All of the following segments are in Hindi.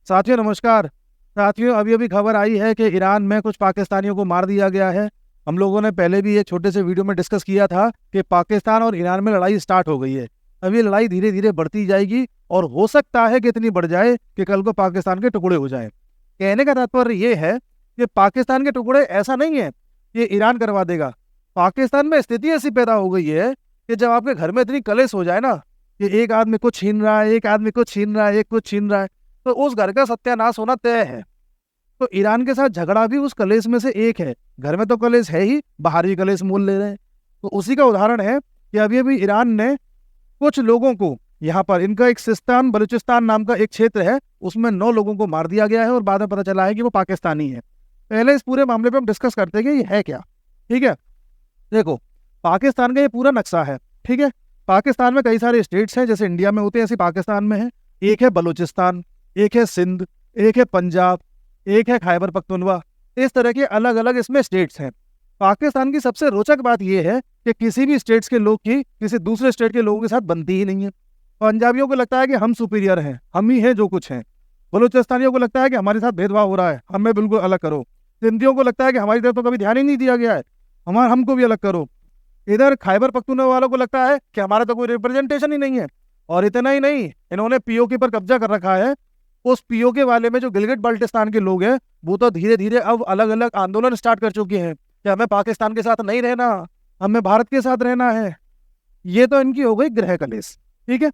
साथियों नमस्कार। साथियों अभी अभी खबर आई है कि ईरान में कुछ पाकिस्तानियों को मार दिया गया है। हम लोगों ने पहले भी एक छोटे से वीडियो में डिस्कस किया था कि पाकिस्तान और ईरान में लड़ाई स्टार्ट हो गई है। अब ये लड़ाई धीरे धीरे बढ़ती जाएगी और हो सकता है कि इतनी बढ़ जाए कि कल को पाकिस्तान के टुकड़े हो जाएं। कहने का तात्पर्य ये है कि पाकिस्तान के टुकड़े ऐसा नहीं है कि ईरान करवा देगा। पाकिस्तान में स्थिति ऐसी पैदा हो गई है कि जब आपके घर में इतनी कलेश हो जाए ना कि एक आदमी कुछ छीन रहा है, एक आदमी कुछ छीन रहा है, एक कुछ छीन रहा है, तो उस घर का सत्यानाश होना तय है। तो ईरान के साथ झगड़ा भी उस कलेश में से एक है। घर में तो कलेश है ही, बाहर भी कलेश मोल ले रहे हैं। तो उसी का उदाहरण है कि अभी अभी ईरान ने कुछ लोगों को, यहाँ पर इनका एक सिस्तान बलूचिस्तान नाम का एक क्षेत्र है, उसमें 9 लोगों को मार दिया गया है और बाद में पता चला है कि वो पाकिस्तानी है। पहले इस पूरे मामले पे हम डिस्कस करते हैं कि ये है क्या। ठीक है, देखो पाकिस्तान का ये पूरा नक्शा है। ठीक है, पाकिस्तान में कई सारे स्टेट्स हैं, जैसे इंडिया में होते हैं ऐसे पाकिस्तान में है। एक है बलूचिस्तान, एक है सिंध, एक है पंजाब, एक है खैबर पख्तूनख्वा। इस तरह के अलग अलग इसमें स्टेट्स हैं। पाकिस्तान की सबसे रोचक बात यह है कि किसी भी स्टेट्स के लोग की किसी दूसरे स्टेट के लोगों के साथ बनती ही नहीं है। पंजाबियों को लगता है कि हम सुपीरियर हैं, हम ही हैं जो कुछ हैं। बलूचिस्तानियों को लगता है कि हमारे साथ भेदभाव हो रहा है, हमें बिल्कुल अलग करो। सिंधियों को लगता है कि हमारी तरफ तो कभी ध्यान ही नहीं दिया गया है, हमको भी अलग करो। इधर खैबर पख्तूनख्वा वालों को लगता है कि हमारा तो कोई रिप्रेजेंटेशन ही नहीं है। और इतना ही नहीं, इन्होंने पीओके पर कब्जा कर रखा है। उस पीओके वाले में जो गिलगिट बाल्टिस्तान के लोग हैं, वो तो धीरे धीरे अब अलग अलग आंदोलन स्टार्ट कर चुके हैं कि हमें पाकिस्तान के साथ नहीं रहना, हमें भारत के साथ रहना है। ये तो इनकी हो गई गृह कलेश। ठीक है,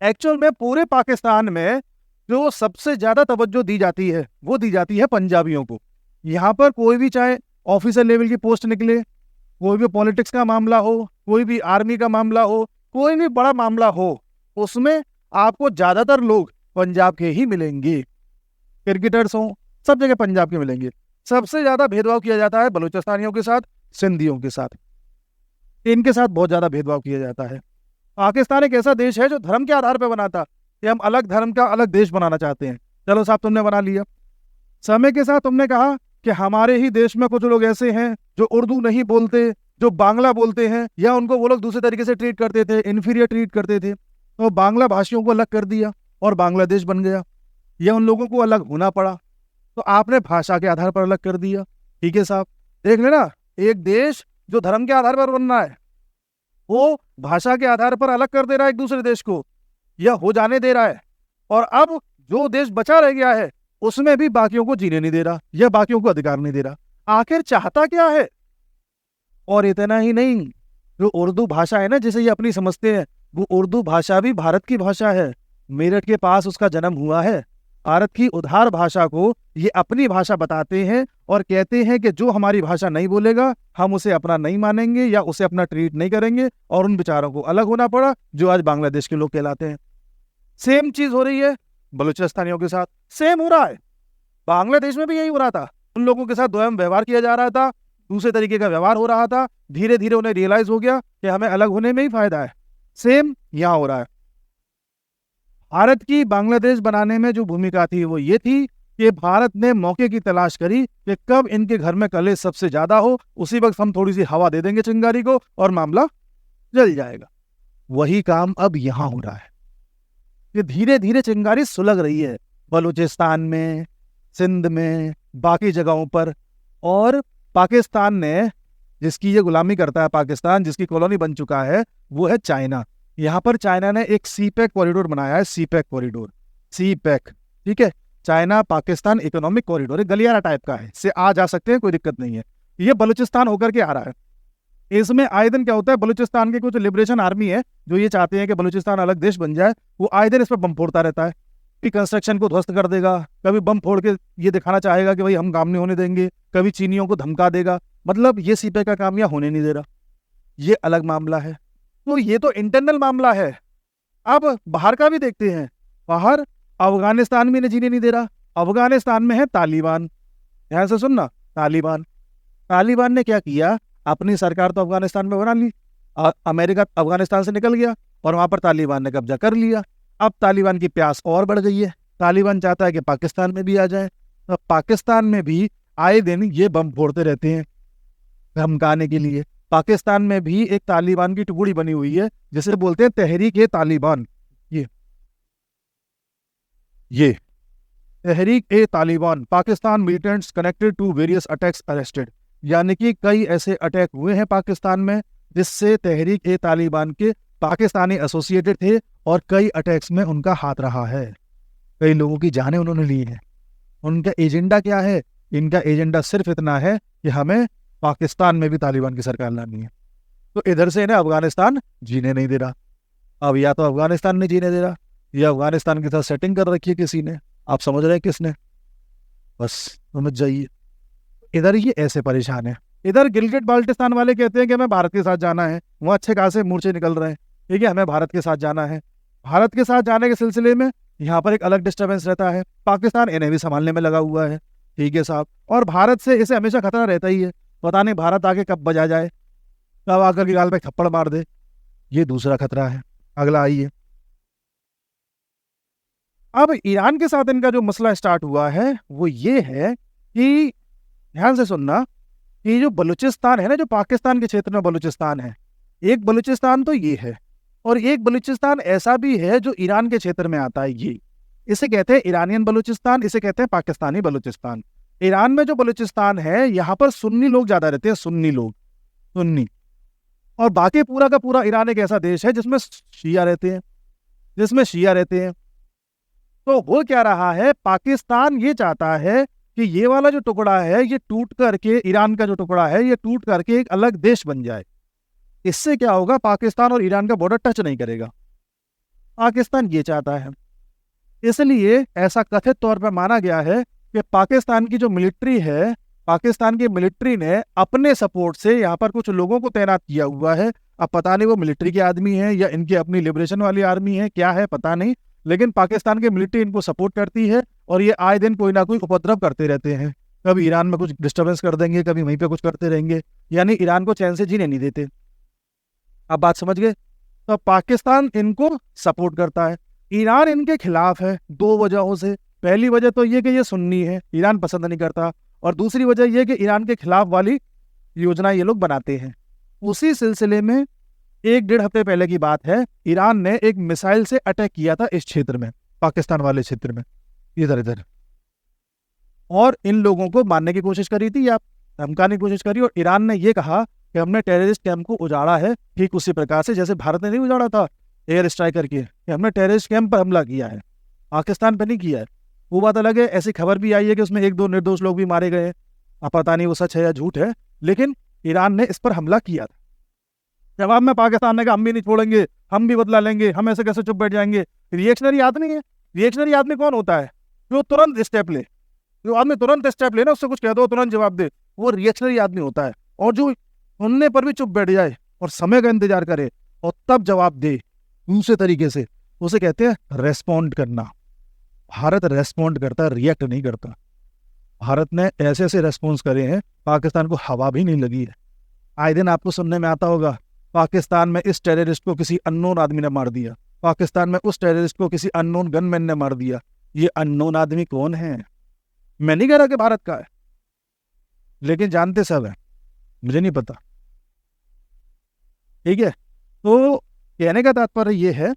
एक्चुअल में पूरे पाकिस्तान में जो सबसे ज्यादा तवज्जो दी जाती है वो दी जाती है पंजाबियों को। यहाँ पर कोई भी चाहे ऑफिसर लेवल की पोस्ट निकले, कोई भी पॉलिटिक्स का मामला हो, कोई भी आर्मी का मामला हो, कोई भी बड़ा मामला हो, उसमें आपको ज्यादातर लोग पंजाब के ही मिलेंगे। क्रिकेटर्स हो, सब जगह पंजाब के मिलेंगे। सबसे ज्यादा भेदभाव किया जाता है बलूचिस्तानियों के साथ, सिंधियों के साथ, इनके साथ बहुत ज्यादा भेदभाव किया जाता है। पाकिस्तान एक ऐसा देश है जो धर्म के आधार पर बना था कि हम अलग धर्म का अलग देश बनाना चाहते हैं। चलो साहब, तुमने बना लिया। समय के साथ तुमने कहा कि हमारे ही देश में कुछ लोग ऐसे हैं जो उर्दू नहीं बोलते, जो बांग्ला बोलते हैं, या उनको वो लोग दूसरे तरीके से ट्रीट करते थे, इन्फीरियर ट्रीट करते थे। तो बांग्ला भाषियों को अलग कर दिया और बांग्लादेश बन गया, या उन लोगों को अलग होना पड़ा। तो आपने भाषा के आधार पर अलग कर दिया। ठीक है साहब, देख लेना, एक देश जो धर्म के आधार पर बन रहा है वो भाषा के आधार पर अलग कर दे रहा है एक दूसरे देश को, या हो जाने दे रहा है। और अब जो देश बचा रह गया है उसमें भी बाकियों को जीने नहीं दे रहा या बाकियों को अधिकार नहीं दे रहा। आखिर चाहता क्या है? और इतना ही नहीं, जो उर्दू भाषा है ना, जिसे ये अपनी समझते हैं, वो उर्दू भाषा भी भारत की भाषा है। मेरठ के पास उसका जन्म हुआ है। भारत की उधार भाषा को ये अपनी भाषा बताते हैं और कहते हैं कि जो हमारी भाषा नहीं बोलेगा हम उसे अपना नहीं मानेंगे या उसे अपना ट्रीट नहीं करेंगे। और उन बेचारों को अलग होना पड़ा जो आज बांग्लादेश के लोग कहलाते हैं। सेम चीज हो रही है बलूचिस्तानियों के साथ, सेम हो रहा है। बांग्लादेश में भी यही हो रहा था, उन लोगों के साथ द्वयम व्यवहार किया जा रहा था, दूसरे तरीके का व्यवहार हो रहा था। धीरे धीरे उन्हें रियलाइज हो गया कि हमें अलग होने में ही फायदा है। सेम यहां हो रहा है। भारत की बांग्लादेश बनाने में जो भूमिका थी वो ये थी कि भारत ने मौके की तलाश करी कि कब इनके घर में कलेश सबसे ज्यादा हो, उसी वक्त हम थोड़ी सी हवा दे देंगे चिंगारी को और मामला जल जाएगा। वही काम अब यहां हो रहा है कि धीरे धीरे चिंगारी सुलग रही है बलूचिस्तान में, सिंध में, बाकी जगहों पर। और पाकिस्तान ने, जिसकी ये गुलामी करता है पाकिस्तान, जिसकी कॉलोनी बन चुका है, वो है चाइना। यहाँ पर चाइना ने एक सीपैक कॉरिडोर बनाया है, सीपैक कॉरिडोर, सीपैक। ठीक है, चाइना पाकिस्तान इकोनॉमिक कॉरिडोर है, गलियारा टाइप का है, इससे आ जा सकते हैं, कोई दिक्कत नहीं है। ये बलूचिस्तान होकर के आ रहा है। इसमें आए दिन क्या होता है, बलूचिस्तान के कुछ लिबरेशन आर्मी है जो ये चाहते हैं कि बलूचिस्तान अलग देश बन जाए, वो आए दिन इस पर बम फोड़ता रहता है कि कंस्ट्रक्शन को ध्वस्त कर देगा। कभी बम फोड़ के ये दिखाना चाहेगा कि भाई हम काम नहीं होने देंगे, कभी चीनियों को धमका देगा। मतलब ये सीपे का काम यहाँ होने नहीं दे रहा। ये अलग मामला है। तो ये तो इंटरनल मामला है। अब बाहर का भी देखते हैं। बाहर अफगानिस्तान में जीने नहीं दे रहा। अफगानिस्तान में है तालिबान। ध्यान से सुनना, तालिबान। तालिबान ने क्या किया, अपनी सरकार तो अफगानिस्तान में बना ली, अमेरिका अफगानिस्तान से निकल गया और वहां पर तालिबान ने कब्जा कर लिया। अब तालिबान की प्यास और बढ़ गई है। तालिबान चाहता है कि पाकिस्तान में भी आ जाए। तो पाकिस्तान में भी आए दिन ये बम फोड़ते रहते हैं धमकाने के लिए। पाकिस्तान में भी एक तालिबान की टुकड़ी बनी हुई है जिसे बोलते हैं तहरीक-ए-तालिबान। ये Tehrik e Taliban Pakistan militants connected to various attacks arrested, यानी कि कई ऐसे अटैक हुए हैं पाकिस्तान में जिससे तहरीक ए तालिबान के पाकिस्तानी एसोसिएटेड थे और कई अटैक्स में उनका हाथ रहा है। कई लोगों की जानें उन्होंने ली हैं। उनका एजेंडा क्या है? इनका एजेंडा सिर्फ इतना है कि हमें पाकिस्तान में भी तालिबान की सरकार लानी है। तो इधर से इन्हें अफगानिस्तान जीने नहीं दे रहा। अब या तो अफगानिस्तान नहीं जीने दे रहा या अफगानिस्तान के साथ सेटिंग कर रखी है किसी ने। आप समझ रहे हैं किसने? बस समझ जाइए। इधर ये ऐसे परेशान है। इधर गिलगिट बाल्टिस्तान वाले कहते हैं कि हमें भारत के साथ जाना है, वहाँ अच्छे खासे मोर्चे निकल रहे हैं, ठीक है, हमें भारत के साथ जाना है। भारत के साथ जाने के सिलसिले में यहाँ पर एक अलग डिस्टर्बेंस रहता है। पाकिस्तान इन्हें भी संभालने में लगा हुआ है, ठीक है साहब, और भारत से इसे हमेशा खतरा रहता ही है। पता नहीं भारत आगे कब बजा जाए, कब आकर के गाल पे थप्पड़ मार दे, ये दूसरा खतरा है। अगला आइए। अब ईरान के साथ इनका जो मसला स्टार्ट हुआ है वो ये है कि, ध्यान से सुनना, कि जो बलूचिस्तान है ना, जो पाकिस्तान के क्षेत्र में बलूचिस्तान है, एक बलूचिस्तान तो ये है और एक बलूचिस्तान ऐसा भी है जो ईरान के क्षेत्र में आता है। ये इसे कहते हैं ईरानियन बलूचिस्तान, इसे कहते हैं पाकिस्तानी बलूचिस्तान। ईरान में जो बलूचिस्तान है यहाँ पर सुन्नी लोग ज्यादा रहते हैं, सुन्नी लोग, सुन्नी। और बाकी पूरा का पूरा ईरान एक ऐसा देश है जिसमें शिया रहते हैं, जिसमें शिया रहते हैं। तो वो क्या रहा है, पाकिस्तान ये चाहता है कि ये वाला जो टुकड़ा है ये टूट करके, ईरान का जो टुकड़ा है ये टूट करके एक अलग देश बन जाए। इससे क्या होगा, पाकिस्तान और ईरान का बॉर्डर टच नहीं करेगा। पाकिस्तान ये चाहता है। इसलिए ऐसा कथित तौर पर माना गया है कि पाकिस्तान की जो मिलिट्री है, पाकिस्तान की मिलिट्री ने अपने सपोर्ट से यहाँ पर कुछ लोगों को तैनात किया हुआ है। अब पता नहीं वो मिलिट्री के आदमी है या इनकी अपनी लिबरेशन वाली आर्मी है, क्या है पता नहीं, लेकिन पाकिस्तान की मिलिट्री इनको सपोर्ट करती है और ये आए दिन कोई ना कोई उपद्रव करते रहते हैं। कभी ईरान में कुछ डिस्टर्बेंस कर देंगे, कभी वहीं पे कुछ करते रहेंगे, यानी ईरान को चैन से जीने नहीं देते। अब बात समझ गए? तो पाकिस्तान इनको सपोर्ट करता है, ईरान इनके खिलाफ है दो वजहों से। पहली वजह तो ये कि ये सुन्नी है, ईरान पसंद नहीं करता, और दूसरी वजह यह कि ईरान के खिलाफ वाली योजना ये लोग बनाते हैं। उसी सिलसिले में 1-1.5 हफ्ते पहले की बात है, ईरान ने एक मिसाइल से अटैक किया था इस क्षेत्र में, पाकिस्तान वाले क्षेत्र में, इधर इधर, और इन लोगों को मारने की कोशिश करी थी या धमकाने की कोशिश करी, और ईरान ने यह कहा कि हमने टेररिस्ट कैंप को उजाड़ा है, ठीक उसी प्रकार से जैसे भारत ने नहीं उजाड़ा था एयर स्ट्राइक करके, कि हमने टेररिस्ट कैंप पर हमला किया है, पाकिस्तान पर नहीं किया है। वो बात अलग है, ऐसी खबर भी आई है कि उसमें 1-2 निर्दोष लोग भी मारे गए हैं। अब पता नहीं वो सच है या झूठ है, लेकिन ईरान ने इस पर हमला किया था। जवाब में पाकिस्तान ने कहा हम भी नहीं छोड़ेंगे, हम भी बदला लेंगे, हम ऐसे कैसे चुप बैठ जाएंगे। रिएक्शनरी आदमी है। रिएक्शनरी आदमी कौन होता है? जो तुरंत स्टेप ले, जो आदमी तुरंत स्टेप ले ना, उससे कुछ कह दो तुरंत जवाब दे, वो रिएक्शनरी आदमी होता है। और जो सुनने पर भी चुप बैठ जाए और समय का इंतजार करे और तब जवाब दे दूसरे तरीके से, उसे कहते हैं रेस्पॉन्ड करना। भारत रेस्पॉन्ड करता है, रिएक्ट नहीं करता। भारत ने ऐसे ऐसे रेस्पॉन्स करे हैं, पाकिस्तान को हवा भी नहीं लगी है। आए दिन आपको सुनने में आता होगा, पाकिस्तान में इस टेररिस्ट को किसी अननोन आदमी ने मार दिया, पाकिस्तान में उस टेररिस्ट को किसी अननोन गनमैन ने मार दिया। ये अननोन आदमी कौन है? मैं नहीं कह रहा कि भारत का है, लेकिन जानते सब है, मुझे नहीं पता, ठीक है। तो कहने का तात्पर्य यह है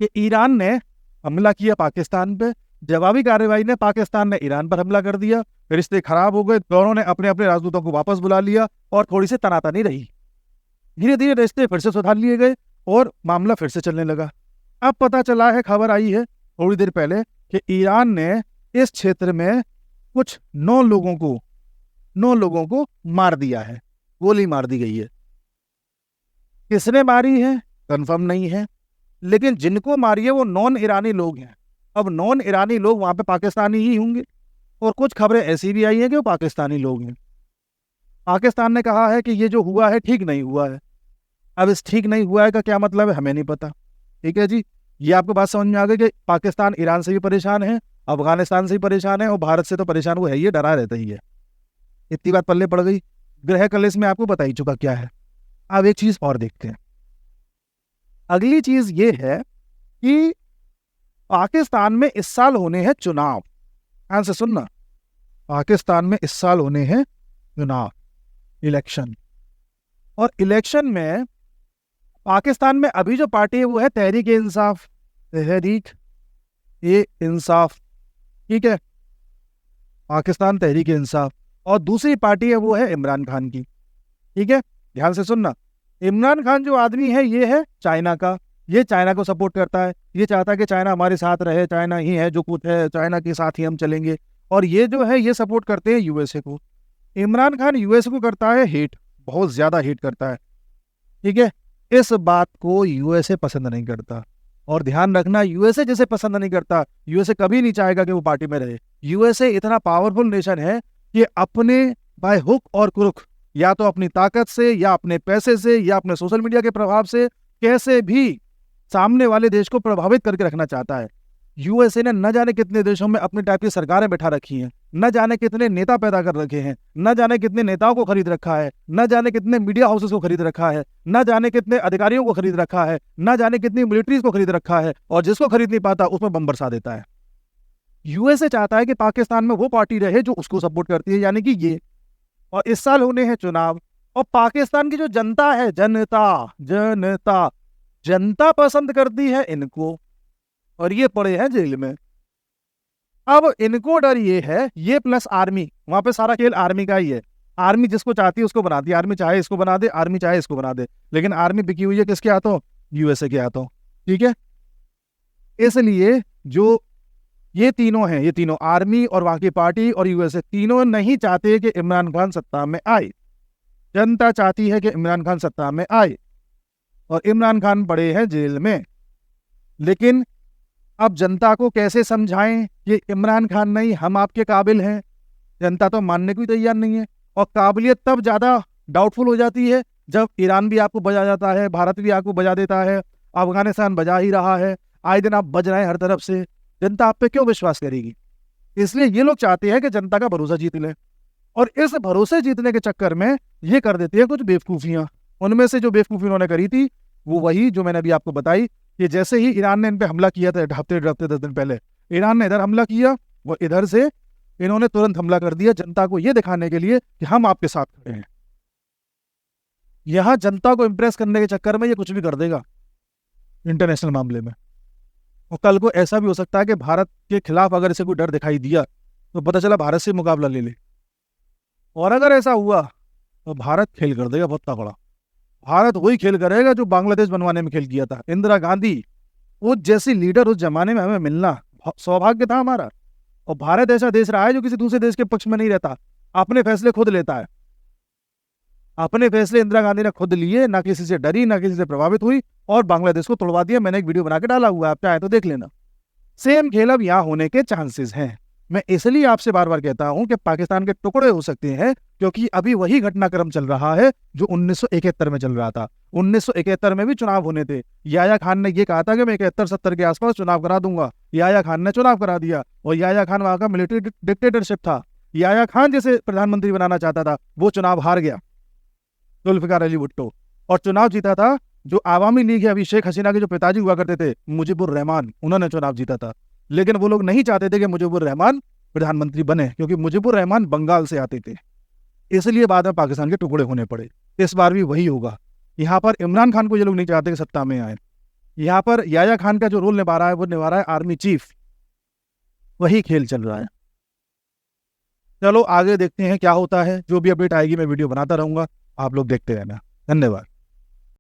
कि ईरान ने हमला किया पाकिस्तान पे, जवाबी कार्रवाई ने पाकिस्तान ने ईरान पर हमला कर दिया, रिश्ते खराब हो गए, दोनों ने अपने अपने राजदूतों को वापस बुला लिया और थोड़ी सी तनातनी रही। धीरे धीरे रिश्ते फिर से सुधार लिए गए और मामला फिर से चलने लगा। अब पता चला है, खबर आई है थोड़ी देर पहले, कि ईरान ने इस क्षेत्र में कुछ 9 लोगों को मार दिया है, गोली मार दी गई है। किसने मारी है कंफर्म नहीं है, लेकिन जिनको मारी है वो नॉन ईरानी लोग हैं। अब नॉन ईरानी लोग वहां पे पाकिस्तानी ही होंगे, और कुछ खबरें ऐसी भी आई हैं कि वो पाकिस्तानी लोग हैं। पाकिस्तान ने कहा है कि ये जो हुआ है ठीक नहीं हुआ है। अब इस ठीक नहीं हुआ है का क्या मतलब है हमें नहीं पता, ठीक है जी। ये आपको बात समझ में आ गई कि पाकिस्तान ईरान से भी परेशान है, अफगानिस्तान से भी परेशान है, और भारत से तो परेशान वो है, ये डरा रहता ही है। इतनी बात पल्ले पड़ गई। ग्रह कलेश में आपको बता ही चुका क्या है। अब एक चीज और देखते हैं। अगली चीज ये है कि पाकिस्तान में इस साल होने हैं चुनाव। ध्यान से सुनना, पाकिस्तान में इस साल होने हैं चुनाव, इलेक्शन। और इलेक्शन में पाकिस्तान में अभी जो पार्टी है वो है तहरीक-ए-इंसाफ, तहरीक-ए-इंसाफ, ठीक है, पाकिस्तान तहरीक इंसाफ, और दूसरी पार्टी है वो है इमरान खान की। ठीक है, ध्यान से सुनना। इमरान खान जो आदमी है ये है चाइना का, ये चाइना को सपोर्ट करता है, ये चाहता है कि चाइना हमारे साथ रहे, चाइना ही है जो कुछ है, चाइना के साथ ही हम चलेंगे। और ये जो है ये सपोर्ट करते हैं यूएसए को। इमरान खान यूएसए को करता है हेट, बहुत ज्यादा हेट करता है। ठीक है, इस बात को यूएसए पसंद नहीं करता। और ध्यान रखना, यूएसए जैसे पसंद नहीं करता, यूएसए कभी नहीं चाहेगा कि वो पार्टी में रहे। यूएसए इतना पावरफुल नेशन है कि अपने बाय हुक और क्रुक, या तो अपनी ताकत से या अपने पैसे से या अपने सोशल मीडिया के प्रभाव से कैसे भी सामने वाले देश को प्रभावित करके रखना चाहता है। यूएसए ने न जाने कितने देशों में अपनी टाइप की सरकारें बैठा रखी हैं, न जाने कितने नेता पैदा कर रखे हैं, न जाने कितने नेताओं को खरीद रखा है, न जाने कितने मीडिया हाउसेस को खरीद रखा है, न जाने कितने अधिकारियों को खरीद रखा है, न जाने कितनी मिलिट्रीज को खरीद रखा है, और जिसको खरीद नहीं पाता उसमें बम बरसा देता है। यूएसए चाहता है कि पाकिस्तान में वो पार्टी रहे जो उसको सपोर्ट करती है, यानी कि ये। और इस साल होने हैं चुनाव, और पाकिस्तान की जो जनता है, जनता जनता जनता पसंद करती है इनको, और ये पड़े हैं जेल में। अब इनको डर ये है, ये प्लस आर्मी, वहां पे सारा खेल आर्मी का ही है। आर्मी जिसको चाहती है उसको बनाती है, आर्मी चाहे इसको बना दे, आर्मी चाहे इसको बना दे, लेकिन आर्मी बिकी हुई है किसके हाथों? यूएसए के हाथों। ठीक है, इसलिए जो ये तीनों हैं, ये तीनों आर्मी और वहां की पार्टी और यूएसए, तीनों नहीं चाहते कि इमरान खान सत्ता में आए। जनता चाहती है कि इमरान खान सत्ता में आए, और इमरान खान पड़े हैं जेल में। लेकिन अब जनता को कैसे समझाएं कि इमरान खान नहीं, हम आपके काबिल हैं? जनता तो मानने को ही तैयार नहीं है। और काबिलियत तब ज्यादा डाउटफुल हो जाती है जब ईरान भी आपको बजा जाता है, भारत भी आपको बजा देता है, अफगानिस्तान बजा ही रहा है, आए दिन आप बज रहे हैं हर तरफ से। जनता आप पे क्यों विश्वास करेगी? इसलिए ये लोग चाहते हैं कि जनता का भरोसा जीत लें, और इस भरोसे जीतने के चक्कर में ये कर देते हैं कुछ बेवकूफियां। उनमें से जो बेवकूफी उन्होंने करी थी वो वही जो मैंने अभी आपको बताई, कि जैसे ही ईरान ने इन पे हमला किया था हफ्ते 10 दिन पहले, ईरान ने इधर हमला किया, वो इधर से इन्होंने तुरंत हमला कर दिया, जनता को यह दिखाने के लिए कि हम आपके साथ खड़े हैं। यहां जनता को इंप्रेस करने के चक्कर में ये कुछ भी कर देगा इंटरनेशनल मामले में। और कल को ऐसा भी हो सकता है कि भारत के खिलाफ अगर इसे कोई डर दिखाई दिया तो पता चला भारत से मुकाबला ले ले, और अगर ऐसा हुआ तो भारत खेल कर देगा बहुत तगड़ा। भारत वही खेल करेगा जो बांग्लादेश बनवाने में खेल किया था। इंदिरा गांधी वो जैसी लीडर उस जमाने में हमें मिलना सौभाग्य था हमारा। और भारत ऐसा देश रहा है जो किसी दूसरे देश के पक्ष में नहीं रहता, अपने फैसले खुद लेता है। अपने फैसले इंदिरा गांधी ने खुद लिए, ना किसी से डरी, ना किसी से प्रभावित हुई, और बांग्लादेश को तोड़वा दिया। मैंने एक वीडियो बना के डाला हुआ है, आप चाहे तो देख लेना। सेम खेल अब यहाँ होने के चांसेस हैं। मैं इसलिए आपसे बार बार कहता हूं कि पाकिस्तान के टुकड़े हो सकते हैं, क्योंकि अभी वही घटनाक्रम चल रहा है जो 1971 में चल रहा था। 1971 में भी चुनाव होने थे। याया खान ने ये कहा था कि मैं 71-70 के आसपास चुनाव करा दूंगा। याया खान ने चुनाव करा दिया, और याया खान वहां का मिलिट्री डिक्टेटरशिप था। याया खान जैसे प्रधानमंत्री बनाना चाहता था, वो चुनाव हार गया, जुल्फिकार अली भुट्टो। और चुनाव जीता था जो आवामी लीग है, अभी शेख हसीना के जो पिताजी हुआ करते थे, मुजीबुर रहमान, उन्होंने चुनाव जीता था। लेकिन वो लोग नहीं चाहते थे कि मुजीबुर रहमान प्रधानमंत्री बने, क्योंकि मुजीबुर रहमान बंगाल से आते थे। इसलिए बाद में पाकिस्तान के टुकड़े होने पड़े। इस बार भी वही होगा। यहाँ पर इमरान खान को ये लोग नहीं चाहते कि सत्ता में आए। यहाँ पर याया खान का जो रोल निभा रहा है वो निभा रहा है आर्मी चीफ। वही खेल चल रहा है। चलो आगे देखते हैं क्या होता है। जो भी अपडेट आएगी मैं वीडियो बनाता रहूंगा, आप लोग देखते रहना। धन्यवाद।